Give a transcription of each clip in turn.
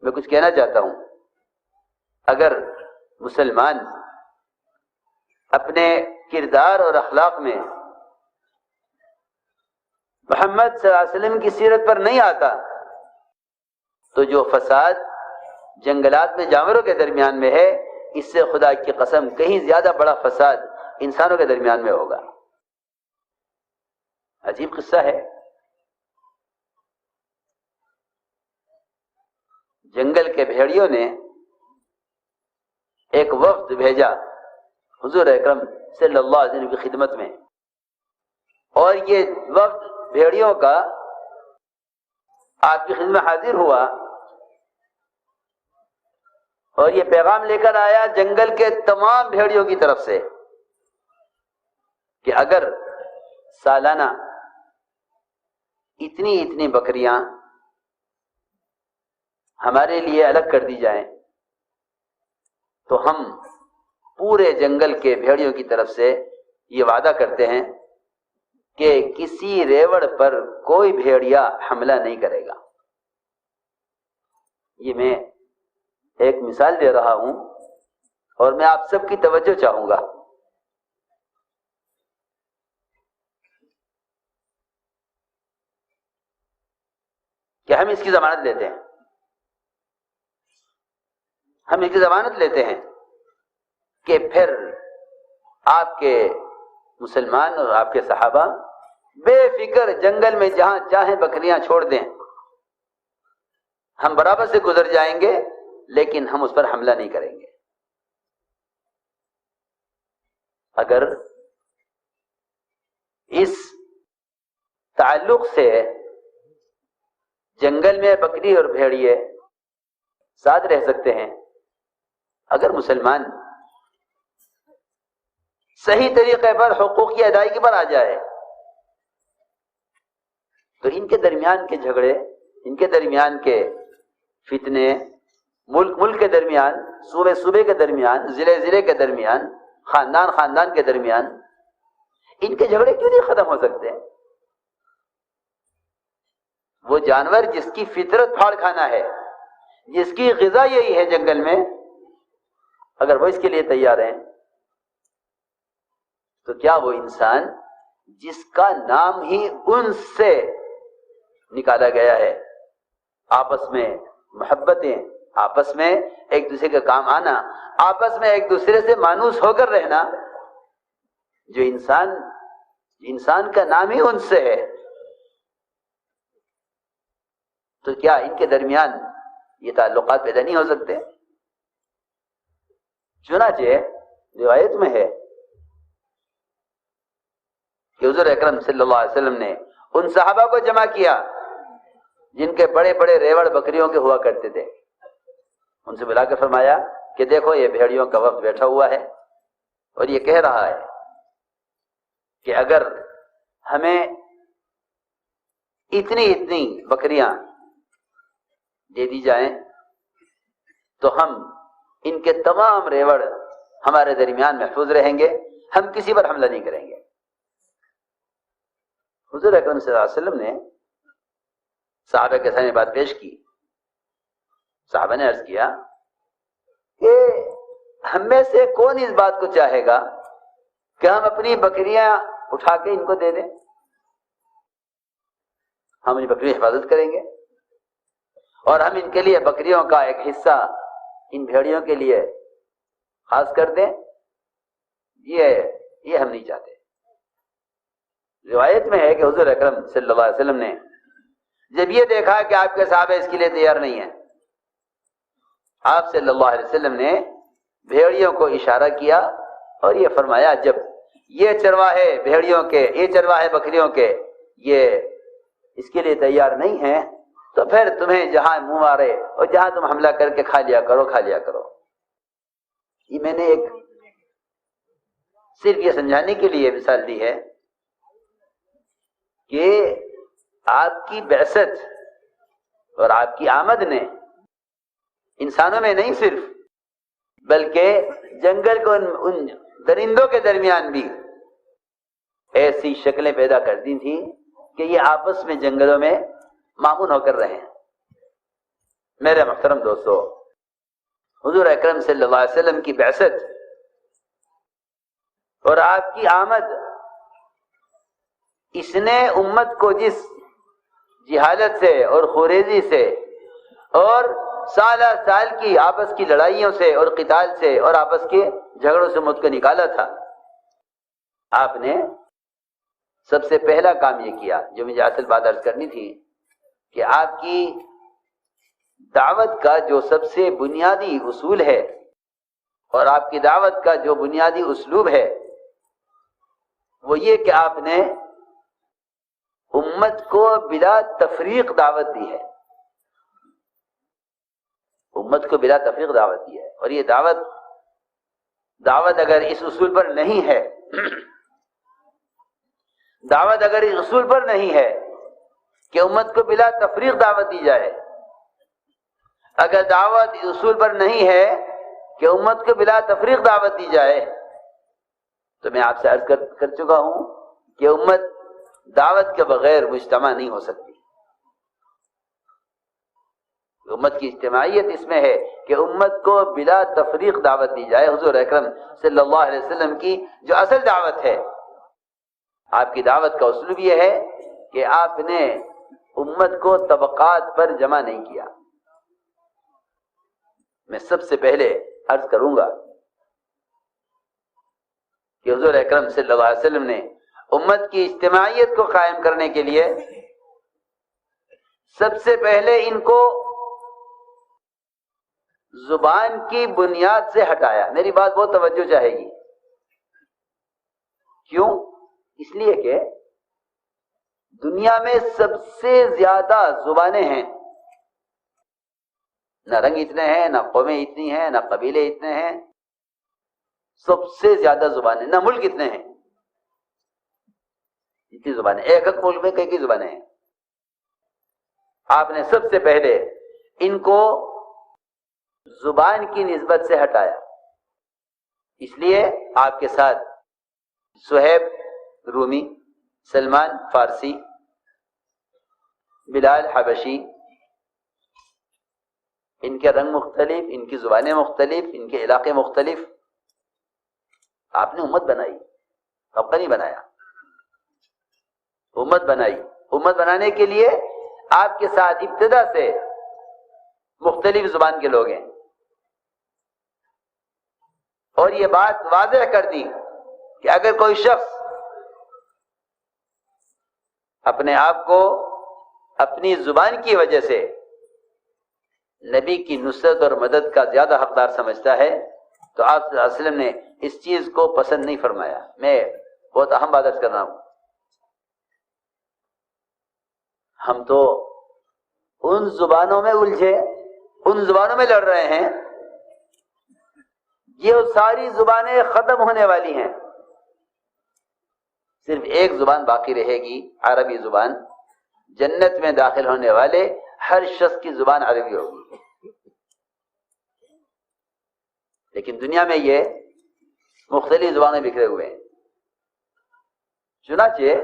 میں کچھ کہنا چاہتا ہوں، اگر مسلمان اپنے کردار اور اخلاق میں محمد صلی اللہ علیہ وسلم کی سیرت پر نہیں آتا تو جو فساد جنگلات میں جانوروں کے درمیان میں ہے، اس سے خدا کی قسم کہیں زیادہ بڑا فساد انسانوں کے درمیان میں ہوگا۔ عجیب قصہ ہے، جنگل کے بھیڑیوں نے ایک وفد بھیجا حضور اکرم صلی اللہ علیہ وسلم کی خدمت میں، اور یہ وفد بھیڑیوں کا آپ کی خدمت میں حاضر ہوا اور یہ پیغام لے کر آیا جنگل کے تمام بھیڑیوں کی طرف سے کہ اگر سالانہ اتنی بکریاں ہمارے لیے الگ کر دی جائیں تو ہم پورے جنگل کے بھیڑیوں کی طرف سے یہ وعدہ کرتے ہیں کہ کسی ریوڑ پر کوئی بھیڑیا حملہ نہیں کرے گا۔ یہ میں ایک مثال دے رہا ہوں اور میں آپ سب کی توجہ چاہوں گا۔ کہ ہم اس کی ضمانت لیتے ہیں، ہم اس کی ضمانت لیتے ہیں کہ پھر آپ کے مسلمان اور آپ کے صحابہ بے فکر جنگل میں جہاں چاہیں بکریاں چھوڑ دیں، ہم برابر سے گزر جائیں گے لیکن ہم اس پر حملہ نہیں کریں گے۔ اگر اس تعلق سے جنگل میں بکری اور بھیڑیے ساتھ رہ سکتے ہیں، اگر مسلمان صحیح طریقے پر حقوق کی ادائیگی پر آ جائے تو ان کے درمیان کے جھگڑے، ان کے درمیان کے فتنے، ملک کے درمیان، صوبے کے درمیان، ضلع کے درمیان، خاندان کے درمیان، ان کے جھگڑے کیوں نہیں ختم ہو سکتے؟ وہ جانور جس کی فطرت پھاڑ کھانا ہے، جس کی غذا یہی ہے جنگل میں، اگر وہ اس کے لیے تیار ہیں تو کیا وہ انسان جس کا نام ہی انس سے نکالا گیا ہے، آپس میں محبتیں، آپس میں ایک دوسرے کا کام آنا، آپس میں ایک دوسرے سے مانوس ہو کر رہنا، جو انسان کا نام ہی انس سے ہے، تو کیا ان کے درمیان یہ تعلقات پیدا نہیں ہو سکتے؟ چنانچہ روایت میں ہے کہ حضور اکرم صلی اللہ علیہ وسلم نے ان صحابہ کو جمع کیا جن کے بڑے بڑے ریوڑ بکریوں کے ہوا کرتے تھے، ان سے بلا کے فرمایا کہ دیکھو یہ بھیڑیوں کا وقت بیٹھا ہوا ہے اور یہ کہہ رہا ہے کہ اگر ہمیں اتنی بکریاں دے دی جائیں تو ہم ان کے تمام ریوڑ ہمارے درمیان محفوظ رہیں گے، ہم کسی پر حملہ نہیں کریں گے۔ حضور اکرم صلی اللہ علیہ وسلم نے صحابہ کے سامنے بات پیش کی، صحابہ نے عرض کیا کہ ہم میں سے کون اس بات کو چاہے گا کہ ہم اپنی بکریاں اٹھا کے ان کو دے دیں؟ ہم ان بکریوں کی حفاظت کریں گے اور ہم ان کے لیے بکریوں کا ایک حصہ ان بھیڑیوں کے لیے خاص کر دیں، یہ ہم نہیں چاہتے۔ روایت میں ہے کہ حضور اکرم صلی اللہ علیہ وسلم نے جب یہ دیکھا کہ آپ کے صحابہ اس کے لیے تیار نہیں ہیں، آپ صلی اللہ علیہ وسلم نے بھیڑیوں کو اشارہ کیا اور یہ فرمایا جب یہ چرواہے بھیڑیوں کے، یہ چرواہے بکریوں کے یہ اس کے لیے تیار نہیں ہیں تو پھر تمہیں جہاں منہ مارے اور جہاں تم حملہ کر کے کھا لیا کرو۔ یہ میں نے ایک صرف یہ سمجھانے کے لیے مثال دی ہے کہ آپ کی بعثت اور آپ کی آمد نے انسانوں میں نہیں صرف بلکہ جنگل کو ان درندوں کے درمیان بھی ایسی شکلیں پیدا کر دی تھیں کہ یہ آپس میں جنگلوں میں معمون ہو کر رہے ہیں۔ میرے محترم دوستو، حضور اکرم صلی اللہ علیہ وسلم کی بعثت اور آپ کی آمد، اس نے امت کو جس جہالت سے اور خوریزی سے اور سالہ سال کی آپس کی لڑائیوں سے اور قتال سے اور آپس کے جھگڑوں سے مجھ کو نکالا تھا، آپ نے سب سے پہلا کام یہ کیا جو مجھے اصل بات عرض کرنی تھی کہ آپ کی دعوت کا جو سب سے بنیادی اصول ہے اور آپ کی دعوت کا جو بنیادی اسلوب ہے وہ یہ کہ آپ نے امت کو بلا تفریق دعوت دی ہے، امت کو بلا تفریق دعوت دی ہے۔ اور یہ دعوت اگر اس اصول پر نہیں ہے، دعوت اگر اس اصول پر نہیں ہے کہ امت کو بلا تفریق دعوت دی جائے، اگر دعوت اس اصول پر نہیں ہے کہ امت کو بلا تفریق دعوت دی جائے، تو میں آپ سے عرض کر چکا ہوں کہ امت دعوت کے بغیر مجتمع نہیں ہو سکتی۔ امت کی اجتماعیت اس میں ہے کہ امت کو بلا تفریق دعوت دی جائے۔ حضور اکرم صلی اللہ علیہ وسلم کی جو اصل دعوت ہے، آپ کی دعوت کا اسلوب یہ ہے کہ آپ نے امت کو طبقات پر جمع نہیں کیا۔ میں سب سے پہلے عرض کروں گا کہ حضور اکرم صلی اللہ علیہ وسلم نے امت کی اجتماعیت کو قائم کرنے کے لیے سب سے پہلے ان کو زبان کی بنیاد سے ہٹایا۔ میری بات بہت توجہ چاہے گی، کیوں؟ اس لیے کہ دنیا میں سب سے زیادہ زبانیں ہیں، نہ رنگ اتنے ہیں، نہ قومیں اتنی ہیں، نہ قبیلے اتنے ہیں، سب سے زیادہ زبانیں، نہ ملک اتنے ہیں، اتنی زبانیں، ایک ایک ملک میں کئی زبانیں ہیں۔ آپ نے سب سے پہلے ان کو زبان کی نسبت سے ہٹایا، اس لیے آپ کے ساتھ صہیب رومی، سلمان فارسی، بلال حبشی، ان کے رنگ مختلف، ان کی زبانیں مختلف، ان کے علاقے مختلف، آپ نے امت بنائی، طبقہ نہیں بنایا، امت بنائی۔ امت بنانے کے لیے آپ کے ساتھ ابتدا سے مختلف زبان کے لوگ ہیں، اور یہ بات واضح کر دی کہ اگر کوئی شخص اپنے آپ کو اپنی زبان کی وجہ سے نبی کی نصرت اور مدد کا زیادہ حقدار سمجھتا ہے تو آپ صلی اللہ علیہ وسلم نے اس چیز کو پسند نہیں فرمایا۔ میں بہت اہم بات عرض کر رہا ہوں، ہم تو ان زبانوں میں الجھے، ان زبانوں میں لڑ رہے ہیں، یہ ساری زبانیں ختم ہونے والی ہیں، صرف ایک زبان باقی رہے گی، عربی زبان۔ جنت میں داخل ہونے والے ہر شخص کی زبان عربی ہوگی، لیکن دنیا میں یہ مختلف زبانیں بکھرے ہوئے ہیں۔ چنانچہ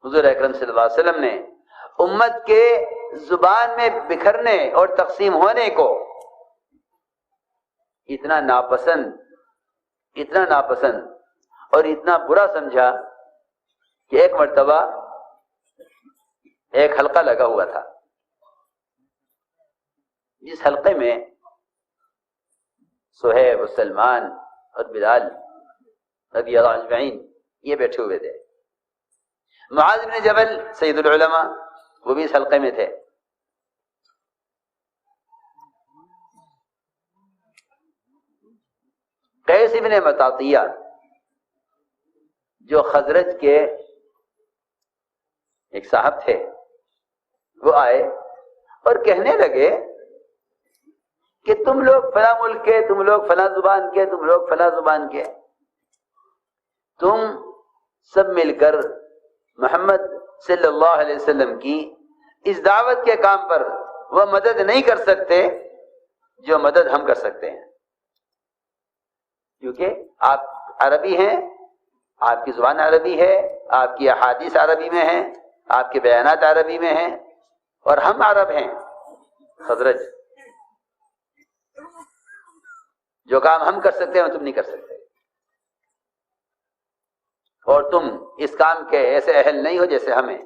حضور اکرم صلی اللہ علیہ وسلم نے امت کے زبان میں بکھرنے اور تقسیم ہونے کو اتنا ناپسند اور اتنا برا سمجھا کہ ایک مرتبہ ایک حلقہ لگا ہوا تھا، جس حلقے میں صہیب و سلمان اور بلال رضی اللہ عنہ اجمعین یہ بیٹھے ہوئے تھے، معاذ بن جبل سید العلماء وہ بھی اس حلقے میں تھے، قیس بن مطاطیہ جو خزرج کے ایک صاحب تھے، وہ آئے اور کہنے لگے کہ تم لوگ فلاں ملک کے، تم لوگ فلاں زبان کے، تم لوگ فلاں زبان کے، تم سب مل کر محمد صلی اللہ علیہ وسلم کی اس دعوت کے کام پر وہ مدد نہیں کر سکتے جو مدد ہم کر سکتے ہیں، کیونکہ آپ عربی ہیں، آپ کی زبان عربی ہے، آپ کی احادیث عربی میں ہیں، آپ کے بیانات عربی میں ہیں، اور ہم عرب ہیں، خزرج، جو کام ہم کر سکتے ہیں وہ تم نہیں کر سکتے، اور تم اس کام کے ایسے اہل نہیں ہو جیسے ہمیں،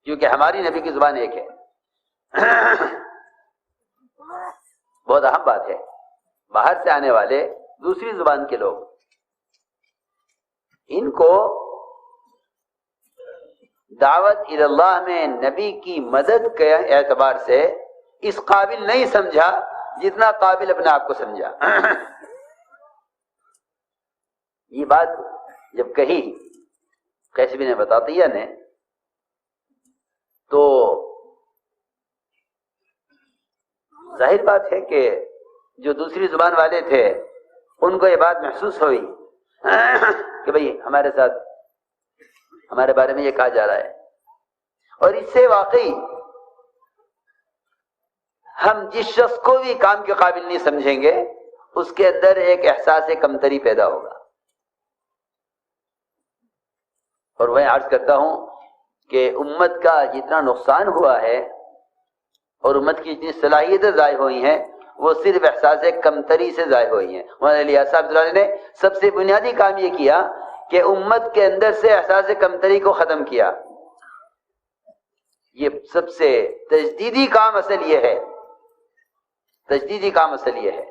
کیونکہ ہماری نبی کی زبان ایک ہے۔ بہت اہم بات ہے، باہر سے آنے والے دوسری زبان کے لوگ، ان کو دعوت الی اللہ میں نبی کی مدد کے اعتبار سے اس قابل نہیں سمجھا جتنا قابل اپنے آپ کو سمجھا۔ یہ بات جب کہی قیشبی نے بتاتیہ نے، تو ظاہر بات ہے کہ جو دوسری زبان والے تھے ان کو یہ بات محسوس ہوئی کہ بھئی ہمارے ساتھ ہمارے بارے میں یہ کہا جا رہا ہے، اور اس سے واقعی ہم جس شخص کو بھی کام کے قابل نہیں سمجھیں گے اس کے اندر ایک احساس کمتری پیدا ہوگا۔ اور میں عرض کرتا ہوں کہ امت کا جتنا نقصان ہوا ہے اور امت کی جتنی صلاحیتیں ضائع ہوئی ہیں وہ صرف احساس کمتری سے ضائع ہوئی ہیں۔ مولانا الیاس صاحب اللہ نے سب سے بنیادی کام یہ کیا کہ امت کے اندر سے احساس کمتری کو ختم کیا۔ یہ سب سے تجدیدی کام اصل یہ ہے، تجدیدی کام اصل یہ ہے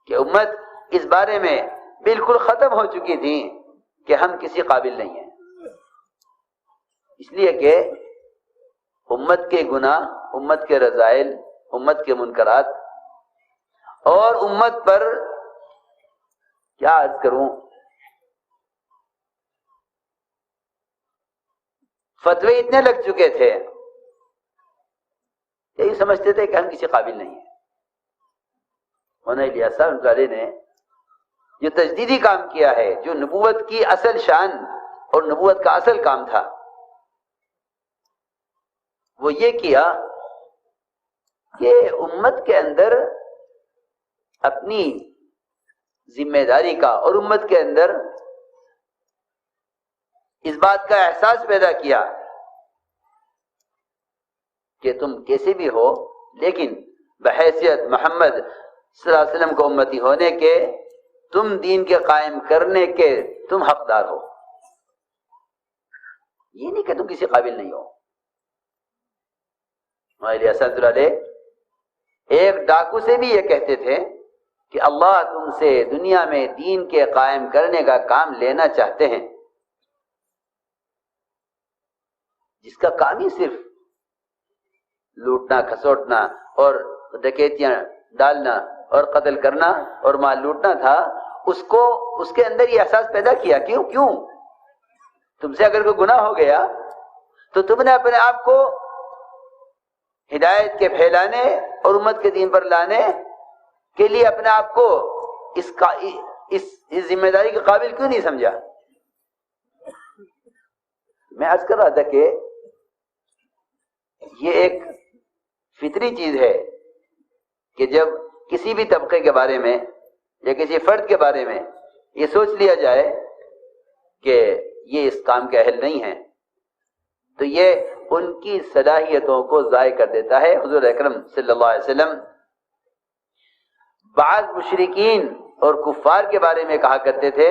کہ امت اس بارے میں بالکل ختم ہو چکی تھی کہ ہم کسی قابل نہیں ہیں، اس لیے کہ امت کے گناہ، امت کے رذائل، امت کے منکرات، اور امت پر کیا عرض کروں، فتوے اتنے لگ چکے تھے، یہی سمجھتے تھے کہ ہم کسی قابل نہیں ہیں۔ مولانا الیاس صاحب علیہ نے جو تجدیدی کام کیا ہے، جو نبوت کی اصل شان اور نبوت کا اصل کام تھا، وہ یہ کیا کہ امت کے اندر اپنی ذمہ داری کا اور امت کے اندر اس بات کا احساس پیدا کیا کہ تم کیسے بھی ہو لیکن بحیثیت محمد صلی اللہ علیہ وسلم کو امتی ہونے کے، تم دین کے قائم کرنے کے تم حقدار ہو، یہ نہیں کہ تم کسی قابل نہیں ہو۔ ہمارے اسد علیہ ایک ڈاکو سے بھی یہ کہتے تھے کہ اللہ تم سے دنیا میں دین کے قائم کرنے کا کام لینا چاہتے ہیں، جس کا کام ہی صرف لوٹنا، کھسوٹنا اور ڈکیتیاں ڈالنا اور قتل کرنا اور مال لوٹنا تھا، اس کو اس کے اندر یہ احساس پیدا کیا۔ کیوں تم سے اگر کوئی گناہ ہو گیا تو تم نے اپنے آپ کو ہدایت کے پھیلانے اور امت کے دین پر لانے کے لیے اپنے آپ کو اس ذمہ داری کے قابل کیوں نہیں سمجھا؟ میں عرض کر رہا تھا کہ یہ ایک فطری چیز ہے کہ جب کسی بھی طبقے کے بارے میں یا کسی فرد کے بارے میں یہ سوچ لیا جائے کہ یہ اس کام کے اہل نہیں ہیں تو یہ ان کی صلاحیتوں کو ضائع کر دیتا ہے۔ حضور اکرم صلی اللہ علیہ وسلم بعض مشرکین اور کفار کے بارے میں کہا کرتے تھے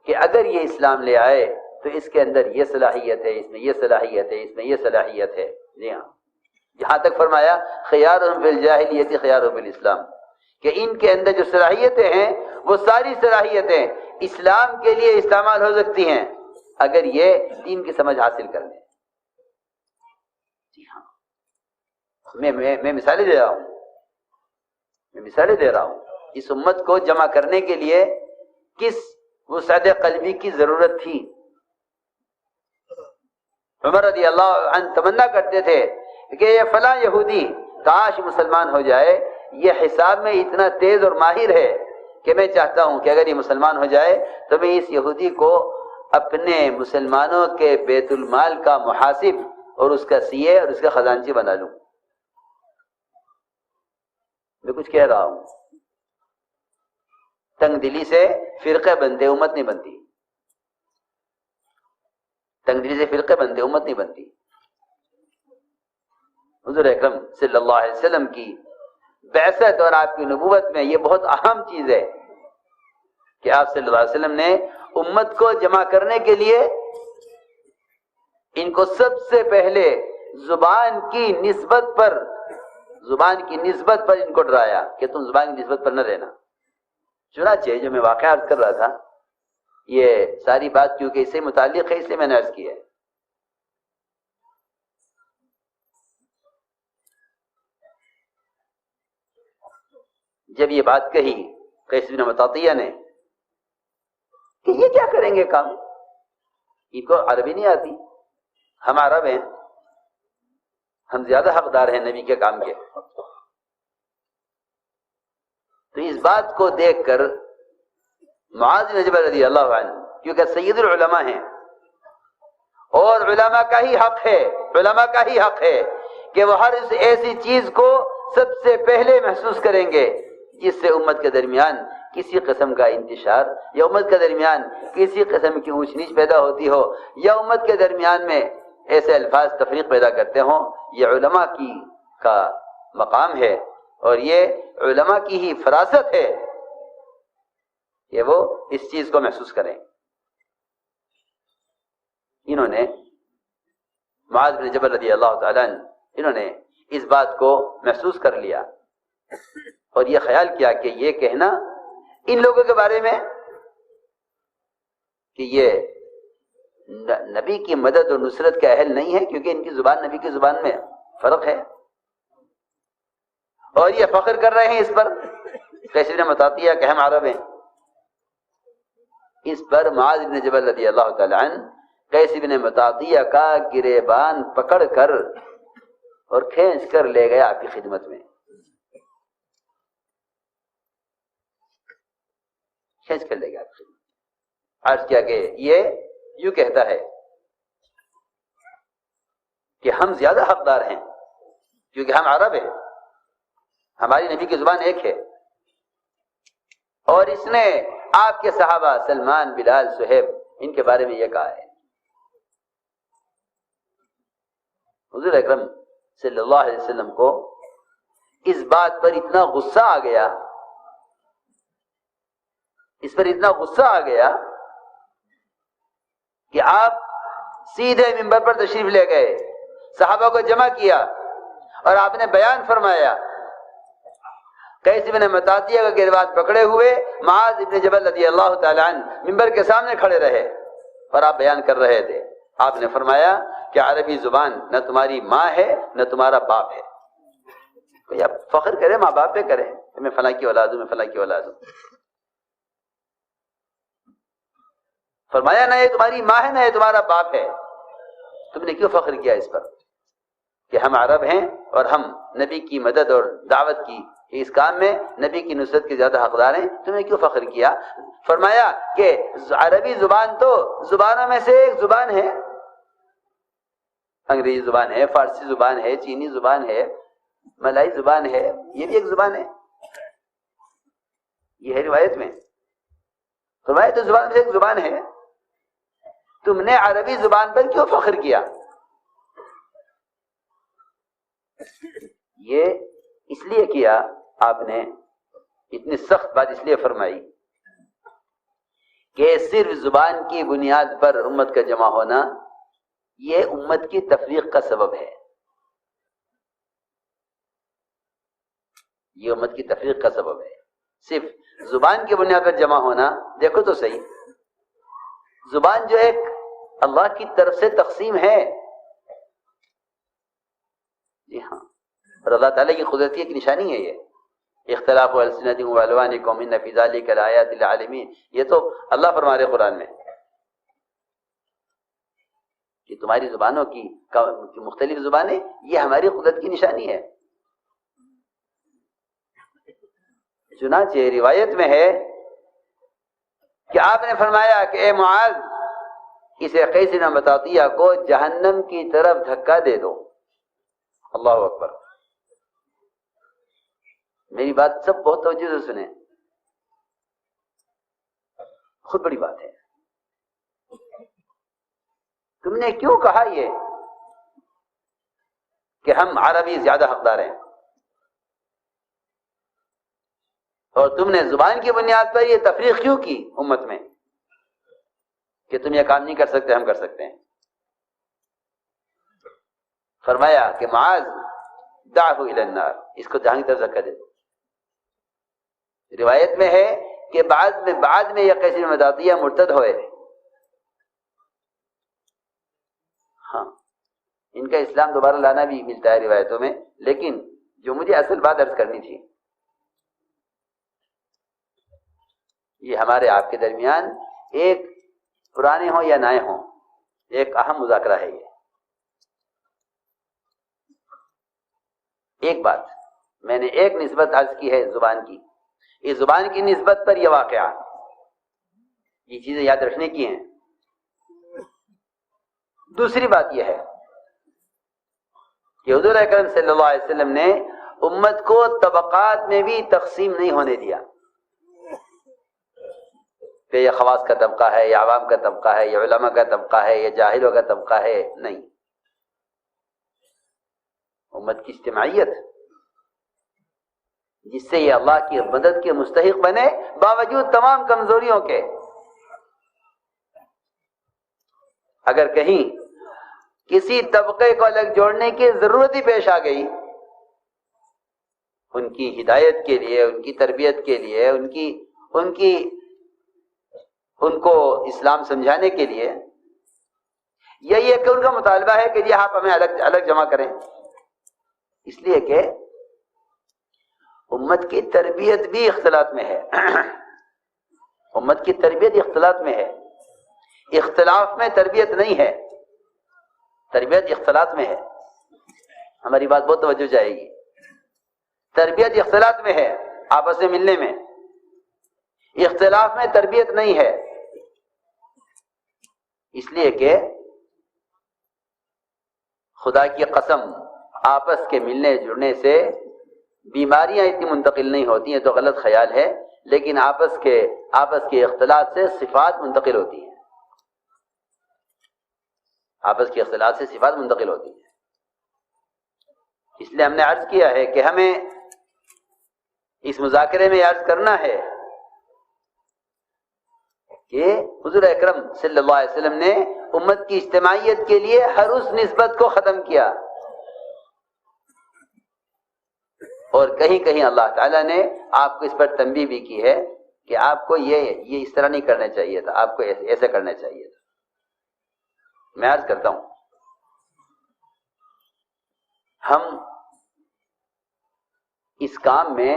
کہ اگر یہ اسلام لے آئے تو اس کے اندر یہ صلاحیت ہے، اس میں یہ صلاحیت ہے، اس میں یہ صلاحیت ہے۔ جی ہاں، جہاں تک فرمایا خیارہم فی الجاہلیت خیارہم فی الاسلام، کہ ان کے اندر جو صلاحیتیں ہیں وہ ساری صلاحیتیں اسلام کے لیے استعمال ہو سکتی ہیں اگر یہ دین کی سمجھ حاصل کر لیں۔ جی ہاں، میں مثالیں دے رہا ہوں اس امت کو جمع کرنے کے لیے کس وسعت قلبی کی ضرورت تھی۔ عمر رضی اللہ عنہ تمنا کرتے تھے کہ یہ فلاں یہودی کاش مسلمان ہو جائے، یہ حساب میں اتنا تیز اور ماہر ہے کہ میں چاہتا ہوں کہ اگر یہ مسلمان ہو جائے تو میں اس یہودی کو اپنے مسلمانوں کے بیت المال کا محاسب اور اس کا سی اے اور اس کا خزانچی بنا لوں۔ میں کچھ کہہ رہا ہوں، تنگ دلی سے فرقے بنتے امت نہیں بنتی، تنگ دلی سے فرقے بنتے امت نہیں بنتی۔ حضور اکرم صلی اللہ علیہ وسلم کی بعثت اور آپ کی نبوت میں یہ بہت اہم چیز ہے کہ آپ صلی اللہ علیہ وسلم نے امت کو جمع کرنے کے لیے ان کو سب سے پہلے زبان کی نسبت پر ان کو ڈرایا کہ تم زبان کی نسبت پر نہ رہنا. چنانچہ جو میں واقعہ عرض کر رہا تھا، یہ ساری بات کیونکہ اس سے متعلق ہے، اس لیے میں نے عرض کی ہے. جب یہ بات کہی قیس بن مطاطیہ نے کہ یہ کیا کریں گے کام، ان کو عربی نہیں آتی، ہم عرب ہیں، ہم زیادہ حقدار ہیں نبی کے کام کے. تو اس بات کو دیکھ کر معاذ بن جبل رضی اللہ عنہ، کیونکہ سید العلماء ہیں اور علماء کا ہی حق ہے کہ وہ ہر ایسی چیز کو سب سے پہلے محسوس کریں گے جس سے امت کے درمیان کسی قسم کا انتشار یا امت کے درمیان کسی قسم کی اونچ نیچ پیدا ہوتی ہو یا امت کے درمیان میں ایسے الفاظ تفریق پیدا کرتے ہوں. یہ علماء کا مقام ہے اور یہ علماء کی ہی فراست ہے کہ وہ اس چیز کو محسوس کریں. انہوں نے معاذ بن جبل رضی اللہ تعالیٰ عنہ، انہوں نے اس بات کو محسوس کر لیا اور یہ خیال کیا کہ یہ کہنا ان لوگوں کے بارے میں کہ یہ نبی کی مدد اور نصرت کے اہل نہیں ہے، کیونکہ ان کی زبان نبی کی زبان میں فرق ہے، اور یہ فخر کر رہے ہیں اس پر قیس بن مطاطیہ کہ ہم عرب ہیں. اس پر معاذ بن جبل رضی اللہ تعالی عنہ قیس بن مطاطیہ کا گریبان پکڑ کر اور کھینچ کر لے گیا آپ کی خدمت میں. کھینچ کر لے گیا آپ کی خدمت. عرض کیا کہ یہ یوں کہتا ہے کہ ہم زیادہ حقدار ہیں کیونکہ ہم عرب ہیں، ہماری نبی کی زبان ایک ہے، اور اس نے آپ کے صحابہ سلمان، بلال، صہیب ان کے بارے میں یہ کہا ہے. حضور اکرم صلی اللہ علیہ وسلم کو اس بات پر اتنا غصہ آ گیا، اس پر اتنا غصہ آ گیا کہ آپ سیدھے منبر پر تشریف لے گئے، صحابہ کو جمع کیا اور آپ نے بیان فرمایا. قیس بن مطاطیہ کا گریبان پکڑے ہوئے معاذ بن جبل رضی اللہ تعالی عنہ منبر کے سامنے کھڑے رہے اور آپ بیان کر رہے تھے. آپ نے فرمایا کہ عربی زبان نہ تمہاری ماں ہے نہ تمہارا باپ ہے. کوئی آپ فخر کرے ماں باپ پہ کرے، میں فلاں کی اولاد ہوں، میں فلاں کی اولاد ہوں. فرمایا نہ یہ تمہاری ماں ہے نہ یہ تمہارا باپ ہے، تم نے کیوں فخر کیا اس پر کہ ہم عرب ہیں اور ہم نبی کی مدد اور دعوت کی اس کام میں نبی کی نصرت کے زیادہ حقدار ہیں، تم نے کیوں فخر کیا؟ فرمایا کہ عربی زبان تو زبانوں میں سے ایک زبان ہے، انگریزی زبان ہے، فارسی زبان ہے، چینی زبان ہے، ملائی زبان ہے، یہ بھی ایک زبان ہے، یہ ہے روایت میں. فرمایا تو زبان سے ایک زبان ہے، تم نے عربی زبان پر کیوں فخر کیا؟ یہ اس لیے کیا، آپ نے اتنی سخت بات اس لیے فرمائی کہ صرف زبان کی بنیاد پر امت کا جمع ہونا یہ امت کی تفریق کا سبب ہے. یہ امت کی تفریق کا سبب ہے. صرف زبان کی بنیاد پر جمع ہونا، دیکھو تو صحیح، زبان جو ایک اللہ کی طرف سے تقسیم ہے، جی ہاں، اور اللہ تعالیٰ کی قدرت کی ایک نشانی ہے. یہ اختلاف السنتکم والوانکم ان فی ذلک لآیات للعالمین، یہ تو اللہ فرما رہے قرآن میں کہ تمہاری زبانوں کی مختلف زبانیں یہ ہماری قدرت کی نشانی ہے. چنانچہ روایت میں ہے کہ آپ نے فرمایا کہ اے معاذ، اسے قیس بن مطاطیہ کو جہنم کی طرف دھکا دے دو. اللہ اکبر. میری بات سب بہت توجہ سے سنیں، خود بڑی بات ہے. تم نے کیوں کہا یہ کہ ہم عربی زیادہ حقدار ہیں، اور تم نے زبان کی بنیاد پر یہ تفریق کیوں کی امت میں کہ تم یہ کام نہیں کر سکتے، ہم کر سکتے ہیں؟ فرمایا کہ معاذ دعہ الی النار، اس کو جہنم کی طرف دھکا دے دو۔ روایت میں ہے کہ بعد میں یہ قیس بن مدادیہ مرتد ہوئے، ہاں ان کا اسلام دوبارہ لانا بھی ملتا ہے روایتوں میں، لیکن جو مجھے اصل بات عرض کرنی تھی، یہ ہمارے آپ کے درمیان ایک پرانے ہوں یا نئے ہوں ایک اہم مذاکرہ ہے۔ یہ ایک بات میں نے ایک نسبت عرض کی ہے زبان کی، اس زبان کی نسبت پر یہ واقعہ، یہ چیزیں یاد رکھنے کی ہیں۔ دوسری بات یہ ہے کہ حضور اکرم صلی اللہ علیہ وسلم نے امت کو طبقات میں بھی تقسیم نہیں ہونے دیا کہ یہ خواص کا طبقہ ہے، یہ عوام کا طبقہ ہے، یہ علماء کا طبقہ ہے، یہ جاہلوں کا طبقہ ہے، نہیں۔ امت کی اجتماعیت جس سے یہ اللہ کی مدد کے مستحق بنے باوجود تمام کمزوریوں کے۔ اگر کہیں کسی طبقے کو الگ جوڑنے کی ضرورت ہی پیش آ گئی، ان کی ہدایت کے لیے، ان کی تربیت کے لیے، ان کو اسلام سمجھانے کے لیے، یہی ہے کہ ان کا مطالبہ ہے کہ جی آپ ہمیں الگ جمع کریں، اس لیے کہ امت کی تربیت بھی اختلاط میں ہے۔ امت کی تربیت اختلاط میں ہے، اختلاف میں تربیت نہیں ہے، تربیت اختلاط میں ہے۔ ہماری بات بہت توجہ جائے گی، تربیت اختلاط میں ہے، آپس میں ملنے میں، اختلاف میں تربیت نہیں ہے، اس لیے کہ خدا کی قسم آپس کے ملنے جڑنے سے بیماریاں اتنی منتقل نہیں ہوتی ہیں تو غلط خیال ہے، لیکن آپس کے اختلاط سے صفات منتقل ہوتی ہیں، آپس کے اختلاط سے صفات منتقل ہوتی ہیں۔ اس لیے ہم نے عرض کیا ہے کہ ہمیں اس مذاکرے میں عرض کرنا ہے کہ حضور اکرم صلی اللہ علیہ وسلم نے امت کی اجتماعیت کے لیے ہر اس نسبت کو ختم کیا، اور کہیں کہیں اللہ تعالیٰ نے آپ کو اس پر تنبیہ بھی کی ہے کہ آپ کو یہ اس طرح نہیں کرنا چاہیے تھا، آپ کو ایسے کرنا چاہیے تھا۔ میں عرض کرتا ہوں، ہم اس کام میں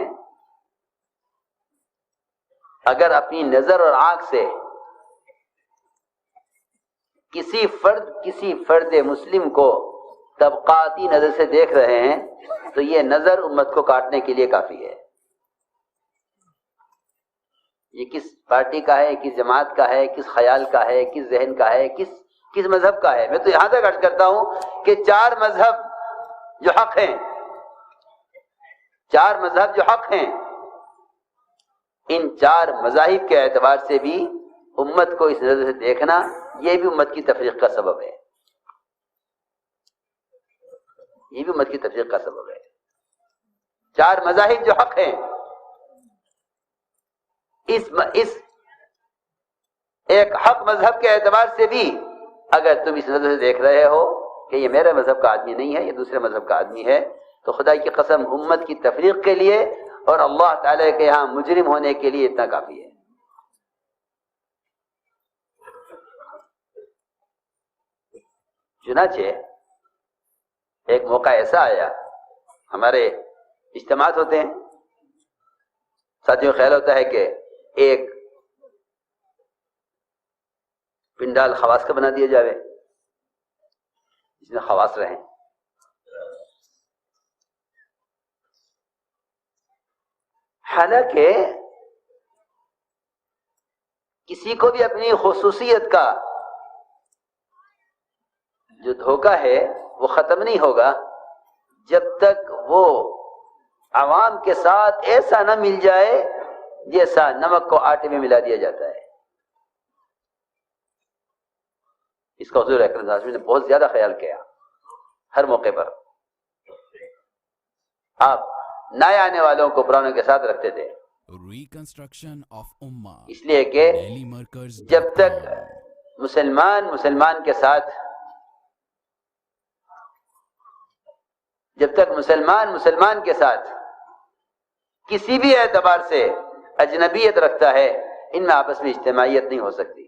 اگر اپنی نظر اور آنکھ سے کسی فرد مسلم کو طبقاتی نظر سے دیکھ رہے ہیں تو یہ نظر امت کو کاٹنے کے لیے کافی ہے۔ یہ کس پارٹی کا ہے، کس جماعت کا ہے، کس خیال کا ہے، کس ذہن کا ہے، کس مذہب کا ہے۔ میں تو یہاں تک عرض کرتا ہوں کہ 4 مذہب جو حق ہیں، 4 مذہب جو حق ہیں، ان 4 مذاہب کے اعتبار سے بھی امت کو اس نظر سے دیکھنا یہ بھی امت کی تفریق کا سبب ہے، یہ بھی امت کی تفریق کا سبب ہے۔ 4 مذاہب جو حق ہیں، اس ایک حق مذہب کے اعتبار سے بھی اگر تم اس نظر سے دیکھ رہے ہو کہ یہ میرے مذہب کا آدمی نہیں ہے، یہ دوسرے مذہب کا آدمی ہے، تو خدا کی قسم امت کی تفریق کے لیے اور اللہ تعالی کے یہاں مجرم ہونے کے لیے اتنا کافی ہے۔ چنانچہ ایک موقع ایسا آیا، ہمارے اجتماعات ہوتے ہیں، ساتھیوں خیال ہوتا ہے کہ ایک پنڈال خواص کا بنا دیا جائے جس میں خواص رہیں۔ حالانکہ کسی کو بھی اپنی خصوصیت کا جو دھوکہ ہے وہ ختم نہیں ہوگا جب تک وہ عوام کے ساتھ ایسا نہ مل جائے جیسا نمک کو آٹے میں ملا دیا جاتا ہے۔ اس کا حضور اکرم صلی اللہ علیہ وسلم نے بہت زیادہ خیال کیا ہر موقع پر آپ نئے آنے والوں کو پرانوں کے ساتھ رکھتے تھے، ریکنسٹرکشن آف امہ اس لیے کہ ڈیلی مرکز جب تک مسلمان کے ساتھ کسی بھی اعتبار سے اجنبیت رکھتا ہے، ان میں آپس میں اجتماعیت نہیں ہو سکتی۔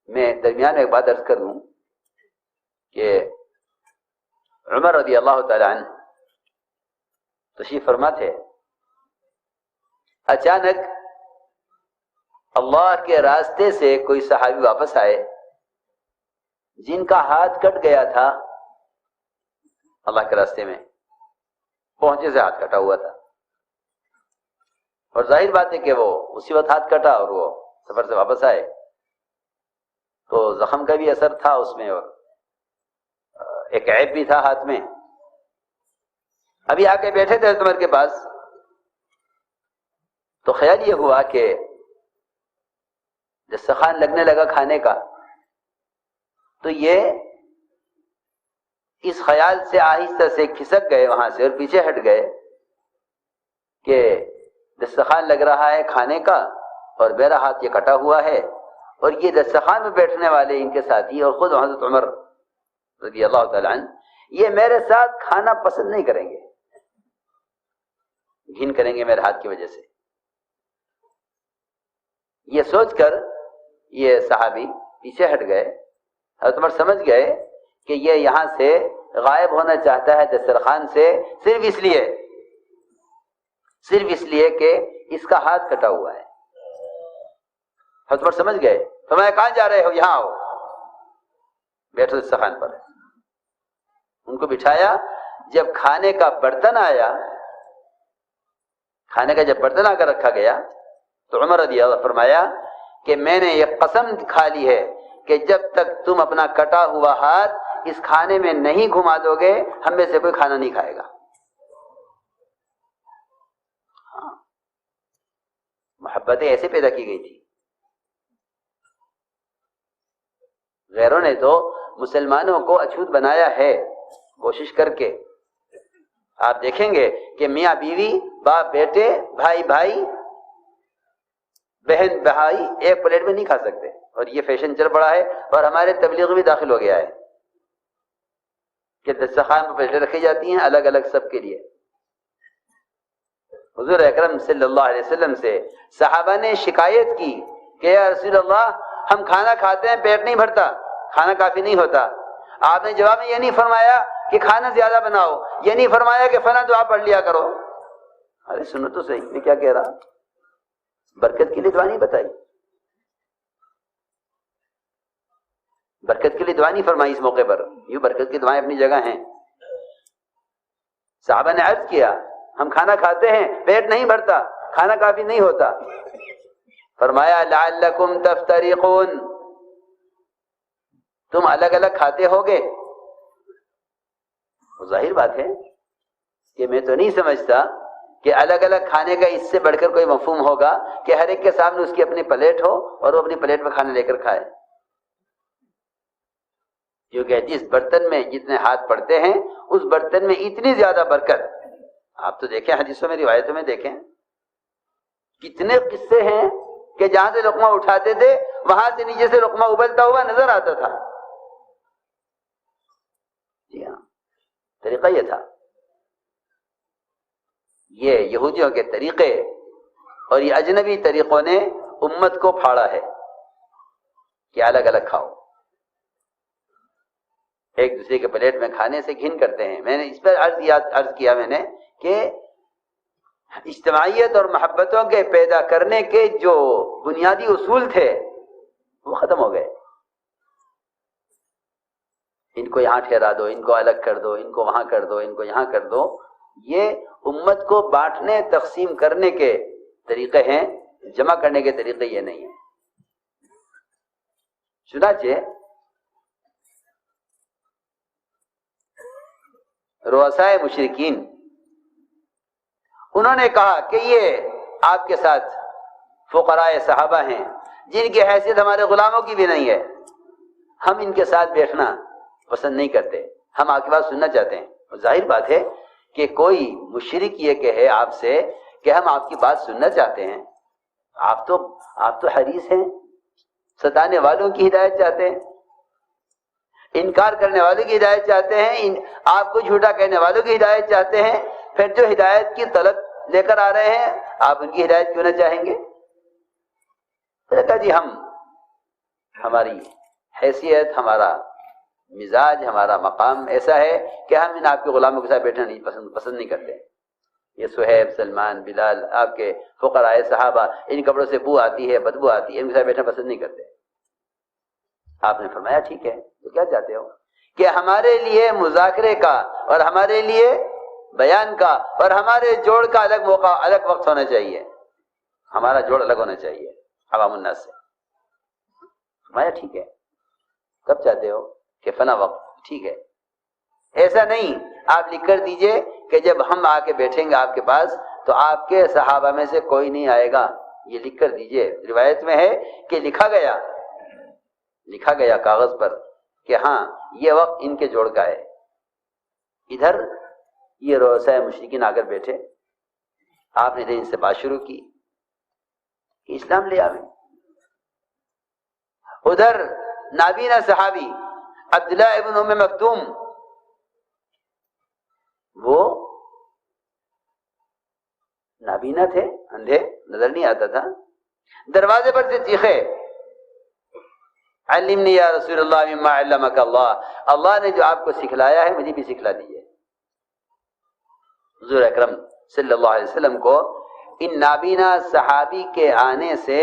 میں درمیان میں ایک بات عرض کر دوں کہ عمر رضی اللہ تعالی عنہ تشریف فرما تھے، اچانک اللہ کے راستے سے کوئی صحابی واپس آئے جن کا ہاتھ کٹ گیا تھا، اللہ کے راستے میں پہنچے سے ہاتھ کٹا ہوا تھا، اور ظاہر بات ہے کہ وہ اسی وقت ہاتھ کٹا اور وہ سفر سے واپس آئے تو زخم کا بھی اثر تھا اس میں، اور ایک عیب بھی تھا ہاتھ میں۔ ابھی آ کے بیٹھے تھے عمر کے پاس تو خیال یہ ہوا کہ دسترخوان لگنے لگا کھانے کا، تو یہ اس خیال سے آہستہ سے کھسک گئے وہاں سے اور پیچھے ہٹ گئے کہ دسترخوان لگ رہا ہے کھانے کا اور میرا ہاتھ یہ کٹا ہوا ہے، اور یہ دسترخوان میں بیٹھنے والے ان کے ساتھی اور خود حضرت عمر رضی اللہ تعالی عنہ یہ میرے ساتھ کھانا پسند نہیں کریں گے، گھن کریں گے میرے ہاتھ کی وجہ سے۔ یہ سوچ کر یہ صحابی پیچھے ہٹ گئے۔ حضرت عمر سمجھ گئے کہ یہ یہاں سے غائب ہونا چاہتا ہے دسترخوان سے صرف اس لیے کہ اس کا ہاتھ کٹا ہوا ہے۔ حضرت عمر سمجھ گئے، فرمایا کہاں جا رہے ہو؟ یہاں آؤ، بیٹھو دسترخوان پر۔ ان کو بٹھایا۔ جب کھانے کا برتن آیا، کھانے کا جب برتن آ کر رکھا گیا تو عمر رضی اللہ فرمایا کہ میں نے یہ قسم کھا لی ہے کہ جب تک تم اپنا کٹا ہوا ہاتھ اس کھانے میں نہیں گھما دو گے ہم میں سے کوئی کھانا نہیں کھائے گا۔ محبتیں ایسے پیدا کی گئی تھی۔ غیروں نے تو مسلمانوں کو اچھوت بنایا ہے کوشش کر کے۔ آپ دیکھیں گے کہ میاں بیوی، باپ بیٹے، بھائی بھائی، بہن بھائی ایک پلیٹ میں نہیں کھا سکتے، اور یہ فیشن چل پڑا ہے، اور ہمارے تبلیغ بھی داخل ہو گیا ہے کہ دسترخوان پر پلیٹیں رکھی جاتی ہیں الگ الگ سب کے لیے۔ حضور اکرم صلی اللہ علیہ وسلم سے صحابہ نے شکایت کی کہ یا رسول اللہ ہم کھانا کھاتے ہیں پیٹ نہیں بھرتا، کھانا کافی نہیں ہوتا۔ آپ نے جواب میں یہ نہیں فرمایا کہ کھانا زیادہ بناؤ، یہ نہیں فرمایا کہ فلاں دعا پڑھ لیا کرو۔ ارے سنو تو صحیح، میں کیا کہہ رہا، برکت کے لیے دعا نہیں بتائی، برکت کے لیے دعا نہیں فرمائی اس موقع پر۔ یوں برکت کی دعائیں اپنی جگہ ہیں۔ صحابہ نے عرض کیا ہم کھانا کھاتے ہیں پیٹ نہیں بھرتا، کھانا کافی نہیں ہوتا۔ فرمایا لعلکم تفترقون، تم الگ الگ کھاتے ہوگے۔ ظاہر بات ہے کہ میں تو نہیں سمجھتا کہ الگ الگ کھانے کا اس سے بڑھ کر کوئی مفہوم ہوگا کہ ہر ایک کے سامنے اس کی اپنی پلیٹ ہو اور وہ اپنی پلیٹ میں کھانا لے کر کھائے، کیونکہ جس برتن میں جتنے ہاتھ پڑتے ہیں اس برتن میں اتنی زیادہ برکت۔ آپ تو دیکھیں حدیثوں میں، روایتوں میں دیکھیں کتنے قصے ہیں کہ جہاں سے لقمہ اٹھاتے تھے وہاں سے نیچے سے لقمہ ابلتا ہوا نظر آتا تھا۔ جی ہاں، طریقہ یہ تھا۔ یہ یہودیوں کے طریقے اور یہ اجنبی طریقوں نے امت کو پھاڑا ہے کہ الگ الگ کھاؤ، ایک دوسرے کے پلیٹ میں کھانے سے گھن کرتے ہیں۔ میں نے اس پر عرض کیا میں نے کہ اجتماعیت اور محبتوں کے پیدا کرنے کے جو بنیادی اصول تھے وہ ختم ہو گئے۔ ان کو یہاں ٹھہرا دو، ان کو الگ کر دو، ان کو وہاں کر دو، ان کو یہاں کر دو، یہ امت کو بانٹنے تقسیم کرنے کے طریقے ہیں، جمع کرنے کے طریقے یہ نہیں ہیں۔ چنانچہ رؤسائے مشرکین انہوں نے کہا کہ یہ آپ کے ساتھ فقراء صحابہ ہیں جن کی حیثیت ہمارے غلاموں کی بھی نہیں ہے، ہم ان کے ساتھ بیٹھنا پسند نہیں کرتے، ہم آپ کی بات سننا چاہتے ہیں۔ ظاہر بات ہے کہ کوئی مشرک یہ کہے آپ سے کہ ہم آپ کی بات سننا چاہتے ہیں، آپ تو حریص ہیں، ستانے والوں کی ہدایت چاہتے ہیں، انکار کرنے والوں کی ہدایت چاہتے ہیں، آپ کو جھوٹا کہنے والوں کی ہدایت چاہتے ہیں، پھر جو ہدایت کی طلب لے کر آ رہے ہیں آپ ان کی ہدایت کیوں نہ چاہیں گے؟ کہا جی ہماری حیثیت، ہمارا مزاج، ہمارا مقام ایسا ہے کہ ہم ان آپ کے غلاموں کے ساتھ بیٹھنا پسند نہیں کرتے. یہ صہیب، سلمان، بلال، آپ کے فقراء صحابہ، ان کپڑوں سے بو آتی ہے، بدبو آتی ہے، ان کے ساتھ بیٹھنا پسند نہیں کرتے. آپ نے فرمایا ٹھیک ہے، تو کیا چاہتے ہو کہ ہمارے لیے مذاکرے کا اور ہمارے لیے بیان کا اور ہمارے جوڑ کا الگ موقع، الگ وقت ہونا چاہیے، ہمارا جوڑ الگ ہونا چاہیے عوام الناس سے. فرمایا ٹھیک ہے. کب چاہتے ہو کہ فلاں وقت. ٹھیک ہے. ایسا نہیں، آپ لکھ کر دیجئے کہ جب ہم آ کے بیٹھیں گے آپ کے پاس تو آپ کے صحابہ میں سے کوئی نہیں آئے گا. یہ لکھ کر دیجئے. روایت میں ہے کہ لکھا گیا کاغذ پر کہ ہاں یہ وقت ان کے جوڑ کا ہے. ادھر یہ رؤسائے مشرکین آ کر بیٹھے، آپ نے ان سے بات شروع کی کہ اسلام لے آویں. ادھر نابینا صحابی عبداللہ ابن ام مکتوم، وہ نابینا تھے، اندھے، نظر نہیں آتا تھا، دروازے پر سے چیخے علمنی یا رسول اللہ مما علمک اللہ، اللہ نے جو آپ کو سکھلایا ہے مجھے بھی سکھلا دیجیے. حضور اکرم صلی اللہ علیہ وسلم کو ان نابینا صحابی کے آنے سے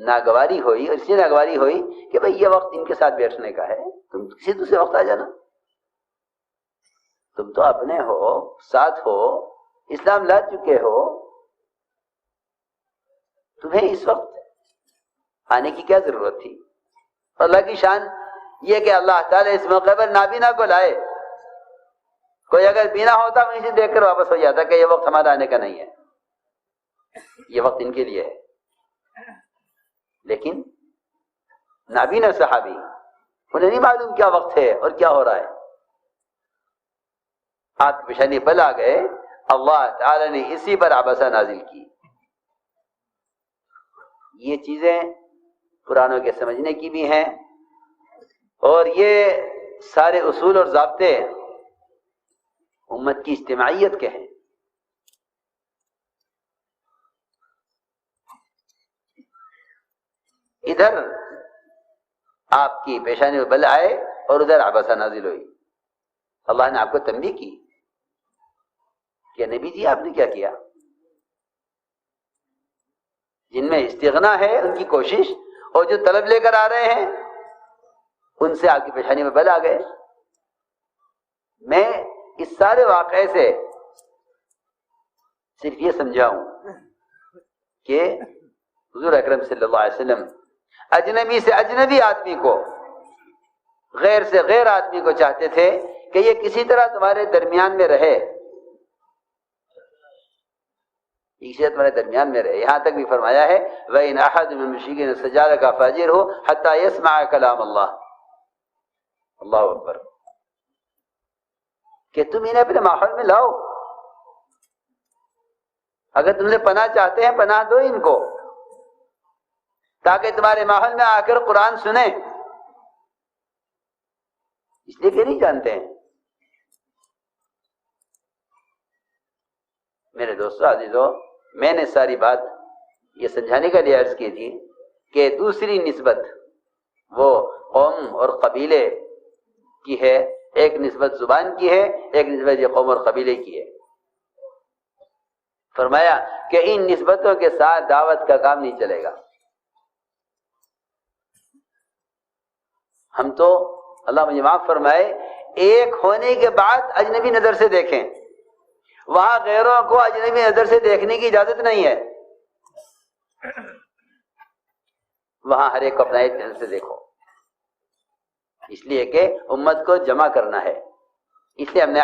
ناگواری ہوئی، اور اس لیے ناگواری ہوئی کہ بھئی یہ وقت ان کے ساتھ بیٹھنے کا ہے، تم کسی دوسرے وقت آ جانا، تم تو اپنے ہو، ساتھ ہو، اسلام لا چکے ہو، تمہیں اس وقت آنے کی کیا ضرورت تھی؟ اللہ کی شان یہ کہ اللہ تعالیٰ اس موقع پر نابینا کو لائے. کوئی اگر بینا ہوتا وہیں سے دیکھ کر واپس ہو جاتا کہ یہ وقت ہمارا آنے کا نہیں ہے، یہ وقت ان کے لیے ہے. لیکن نابینا صحابی، انہیں نہیں معلوم کیا وقت ہے اور کیا ہو رہا ہے. آپ کی پیشانی بل آ گئے، اللہ تعالی نے اسی پر عبسہ نازل کی. یہ چیزیں قرآنوں کے سمجھنے کی بھی ہیں، اور یہ سارے اصول اور ضابطے امت کی اجتماعیت کے ہیں. ادھر آپ کی پیشانی میں بل آئے اور ادھر عبسہ نازل ہوئی. اللہ نے آپ کو تنبیہ کی کہ نبی جی آپ نے کیا کیا؟ جن میں استغنا ہے ان کی کوشش، اور جو طلب لے کر آ رہے ہیں ان سے آپ کی پیشانی میں بل آ گئے. میں اس سارے واقعے سے صرف یہ سمجھاؤں کہ حضور اکرم صلی اللہ علیہ وسلم اجنبی سے اجنبی آدمی کو، غیر سے غیر آدمی کو چاہتے تھے کہ یہ کسی طرح تمہارے درمیان میں رہے، تمہارے درمیان میں رہے. یہاں تک بھی فرمایا ہے وَإِنْ أَحَدٌ مِّنَ الْمُشْرِكِينَ اسْتَجَارَكَ فَأَجِرْهُ حَتَّى يَسْمَعَ كَلَامَ اللَّهِ. اللہ اکبر. کہ تم انہیں اپنے ماحول میں لاؤ، اگر تم سے پناہ چاہتے ہیں پناہ دو ان کو، تاکہ تمہارے ماحول میں آ کر قرآن سنیں. اس لیے کہ نہیں جانتے ہیں. میرے دوستو عزیزو، میں نے ساری بات یہ سمجھانے کے لیے عرض کی تھی کہ دوسری نسبت وہ قوم اور قبیلے کی ہے، ایک نسبت زبان کی ہے، ایک نسبت یہ قوم اور قبیلے کی ہے. فرمایا کہ ان نسبتوں کے ساتھ دعوت کا کام نہیں چلے گا. ہم تو اللہ مجھے معاف فرمائے ایک ہونے کے بعد اجنبی نظر سے دیکھیں، وہاں غیروں کو اجنبی نظر سے دیکھنے کی اجازت نہیں ہے. وہاں ہر ایک کو اپنا ایک نظر سے دیکھو، اس لیے کہ امت کو جمع کرنا ہے. اس لیے ہم نے